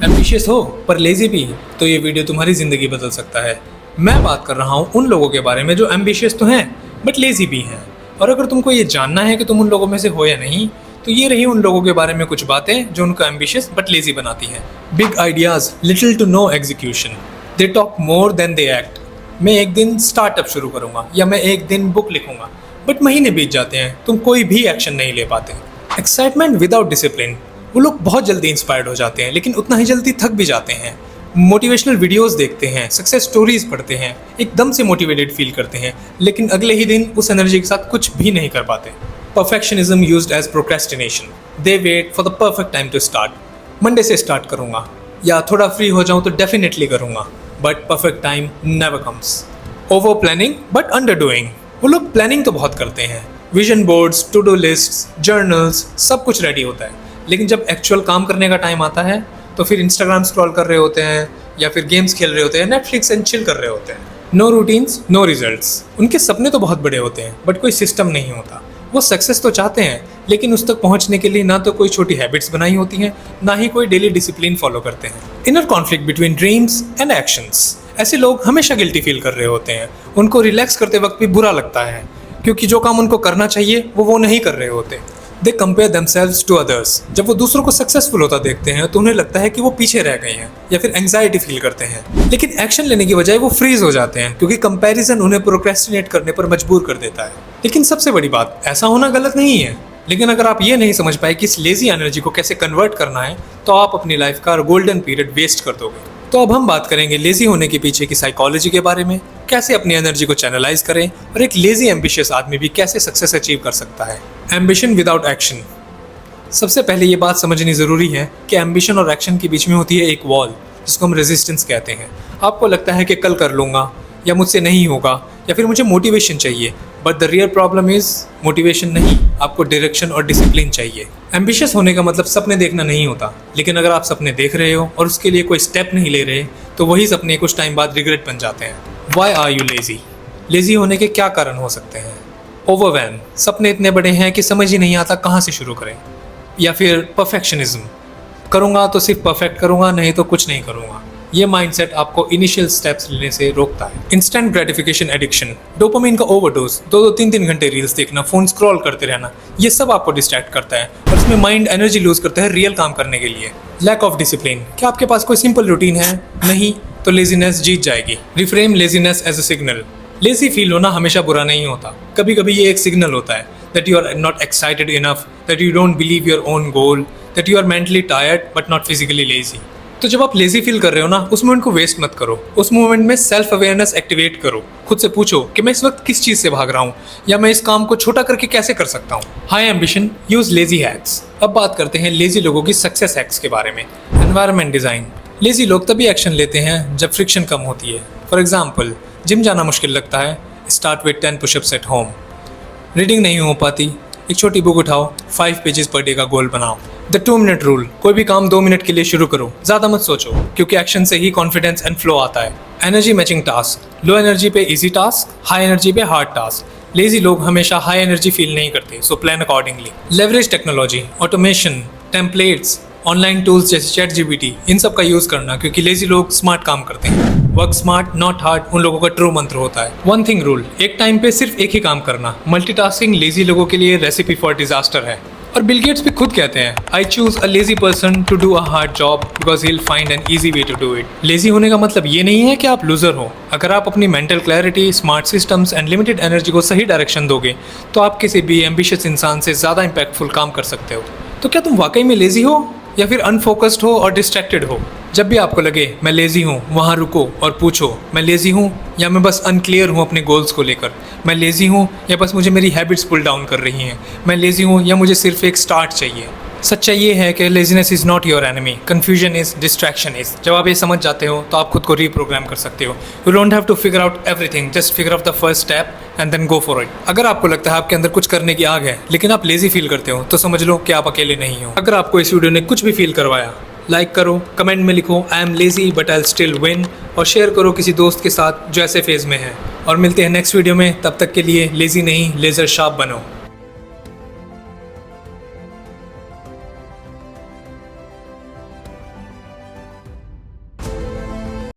Ambitious हो पर lazy भी, तो ये वीडियो तुम्हारी ज़िंदगी बदल सकता है। मैं बात कर रहा हूँ उन लोगों के बारे में जो एम्बिशियस तो हैं बट लेजी भी हैं। और अगर तुमको ये जानना है कि तुम उन लोगों में से हो या नहीं, तो ये रही उन लोगों के बारे में कुछ बातें जो उनको एम्बिशियस बट लेजी बनाती हैं। Big ideas, little to no execution, they talk more than they act. मैं एक दिन स्टार्टअप शुरू करूँगा या मैं एक दिन बुक लिखूँगा, बट महीने बीत जाते हैं, तुम कोई भी एक्शन नहीं ले पाते। एक्साइटमेंट विदाउट डिसिप्लिन, वो लोग बहुत जल्दी इंस्पायर्ड हो जाते हैं लेकिन उतना ही जल्दी थक भी जाते हैं। मोटिवेशनल वीडियोस देखते हैं, सक्सेस स्टोरीज पढ़ते हैं, एकदम से मोटिवेटेड फील करते हैं लेकिन अगले ही दिन उस एनर्जी के साथ कुछ भी नहीं कर पाते। Perfectionism used as procrastination, they wait for the perfect time to start. Monday से स्टार्ट करूँगा या थोड़ा फ्री हो जाऊँ तो डेफिनेटली करूँगा, but perfect time never comes. Over planning but under doing, वो लोग प्लानिंग तो बहुत करते हैं, vision boards, to do lists, journals, सब कुछ रेडी होता है, लेकिन जब एक्चुअल काम करने का टाइम आता है तो फिर इंस्टाग्राम स्क्रॉल कर रहे होते हैं या फिर गेम्स खेल रहे होते हैं, नेटफ्लिक्स एंड चिल कर रहे होते हैं। No routines, no results. उनके सपने तो बहुत बड़े होते हैं बट कोई सिस्टम नहीं होता। वो सक्सेस तो चाहते हैं लेकिन उस तक पहुंचने के लिए ना तो कोई छोटी हैबिट्स बनाई होती हैं, ना ही कोई डेली डिसिप्लिन फॉलो करते हैं। Inner conflict between dreams and actions, ऐसे लोग हमेशा गिल्टी फील कर रहे होते हैं। उनको रिलैक्स करते वक्त भी बुरा लगता है क्योंकि जो काम उनको करना चाहिए वो नहीं कर रहे होते। दे कंपेयर देमसेल्व्स टू अदर्स, जब वो दूसरों को सक्सेसफुल होता देखते हैं तो उन्हें लगता है कि वो पीछे रह गए हैं या फिर एंग्जाइटी फील करते हैं, लेकिन एक्शन लेने की बजाय वो फ्रीज हो जाते हैं क्योंकि कंपैरिजन उन्हें प्रोक्रेस्टिनेट करने पर मजबूर कर देता है। लेकिन सबसे बड़ी बात, ऐसा होना गलत नहीं है, लेकिन अगर आप ये नहीं समझ पाए कि इस लेजी एनर्जी को कैसे कन्वर्ट करना है तो आप अपनी लाइफ का गोल्डन पीरियड वेस्ट कर दोगे। तो अब हम बात करेंगे लेजी होने के पीछे की साइकोलॉजी के बारे में, कैसे अपनी एनर्जी को चैनलाइज करें और एक लेजी एम्बिशियस आदमी भी कैसे सक्सेस अचीव कर सकता है। Ambition without action. सबसे पहले ये बात समझनी ज़रूरी है कि एम्बिशन और एक्शन के बीच में होती है एक वॉल, जिसको हम रेजिस्टेंस कहते हैं। आपको लगता है कि कल कर लूँगा या मुझसे नहीं होगा या फिर मुझे मोटिवेशन चाहिए, but the real problem is motivation नहीं, आपको डायरेक्शन और डिसिप्लिन चाहिए। एम्बिशियस होने का मतलब सपने देखना नहीं होता, लेकिन अगर आप सपने देख रहे हो और उसके लिए कोई स्टेप नहीं ले रहे तो वही सपने कुछ टाइम बाद रिग्रेट बन जाते हैं। Why are you lazy? Lazy होने के क्या कारण हो सकते हैं? ओवरवेल्म, सपने इतने बड़े हैं कि समझ ही नहीं आता कहाँ से शुरू करें। या फिर परफेक्शनिज्म, करूँगा तो सिर्फ परफेक्ट करूँगा, नहीं तो कुछ नहीं करूँगा। ये माइंडसेट आपको इनिशियल स्टेप्स लेने से रोकता है। इंस्टेंट ग्रेटिफिकेशन एडिक्शन, डोपामिन का ओवरडोज, 2-3 घंटे रील्स देखना, फोन स्क्रॉल करते रहना, ये सब आपको डिस्ट्रैक्ट करता है और इसमें माइंड एनर्जी लूज करता है रियल काम करने के लिए। लैक ऑफ डिसिप्लिन, क्या आपके पास कोई सिंपल रूटीन है? नहीं, तो लेजीनेस जीत जाएगी। Reframe laziness as a signal, lazy feel होना हमेशा बुरा नहीं होता, कभी कभी ये एक सिग्नल होता है that you are not excited enough, that you don't believe your own goal, that you are mentally tired but not physically lazy। तो जब आप लेजी फील कर रहे हो ना, उस मोमेंट को वेस्ट मत करो, उस मोमेंट में सेल्फ अवेयरनेस एक्टिवेट करो। खुद से पूछो कि मैं इस वक्त किस चीज़ से भाग रहा हूँ या मैं इस काम को छोटा करके कैसे कर सकता हूँ। High ambition, use lazy hacks. अब बात करते हैं लेजी लोगों की सक्सेस हैक्स के बारे में। एनवायरनमेंट डिज़ाइन, लेजी लोग तभी एक्शन लेते हैं जब फ्रिक्शन कम होती है। फॉर एग्जाम्पल, जिम जाना मुश्किल लगता है, start with 10 pushups at home. Reading नहीं हो पाती, एक छोटी बुक उठाओ, 5 पेजेस पर डे का गोल बनाओ। द 2 मिनट रूल, कोई भी काम 2 मिनट के लिए शुरू करो, ज़्यादा मत सोचो क्योंकि एक्शन से ही कॉन्फिडेंस एंड फ्लो आता है। Energy matching task, low energy पे इजी टास्क, हाई एनर्जी पे हार्ड टास्क। लेजी लोग हमेशा हाई एनर्जी फील नहीं करते, so plan accordingly. Leverage technology, automation, templates, online tools जैसे ChatGPT, इन सब का यूज़ करना क्योंकि लेजी लोग स्मार्ट काम करते हैं। वर्क स्मार्ट नॉट हार्ड उन लोगों का ट्रू मंत्र होता है। वन थिंग रूल, एक टाइम पे सिर्फ एक ही काम करना। मल्टीटास्किंग लेजी लोगों के लिए रेसिपी फॉर डिजास्टर है। और बिल गेट्स भी खुद कहते हैं, I choose a lazy person to do a hard job because he will find an easy way to do it. Lazy होने का मतलब ये नहीं है कि आप लूजर हो। अगर आप अपनी mental clarity, smart systems and limited energy को सही डायरेक्शन दोगे तो आप किसी भी एम्बिशियस इंसान से ज़्यादा इंपैक्टफुल काम कर सकते हो। तो क्या तुम वाकई में लेजी हो या फिर अनफोकस्ड हो और डिस्ट्रैक्टेड हो? जब भी आपको लगे मैं लेजी हूँ, वहाँ रुको और पूछो, मैं लेजी हूँ या मैं बस अनक्लियर हूँ अपने गोल्स को लेकर? मैं लेजी हूँ या बस मुझे मेरी हैबिट्स पुल डाउन कर रही हैं? मैं लेजी हूँ या मुझे सिर्फ एक स्टार्ट चाहिए? सच्चाई ये है कि laziness is not your enemy, confusion is, distraction is. जब आप ये समझ जाते हो तो आप खुद को रीप्रोग्राम कर सकते हो। You don't have to figure out everything, just figure out the first step and then go for it. अगर आपको लगता है आपके अंदर कुछ करने की आग है लेकिन आप लेजी फील करते हो तो समझ लो कि आप अकेले नहीं हो। अगर आपको इस वीडियो ने कुछ भी फील करवाया, लाइक करो, कमेंट में लिखो I am lazy but I still win, और शेयर करो किसी दोस्त के साथ जो ऐसे फेज में है। और मिलते हैं नेक्स्ट वीडियो में, तब तक के लिए लेजी नहीं, लेजर शार्प बनो।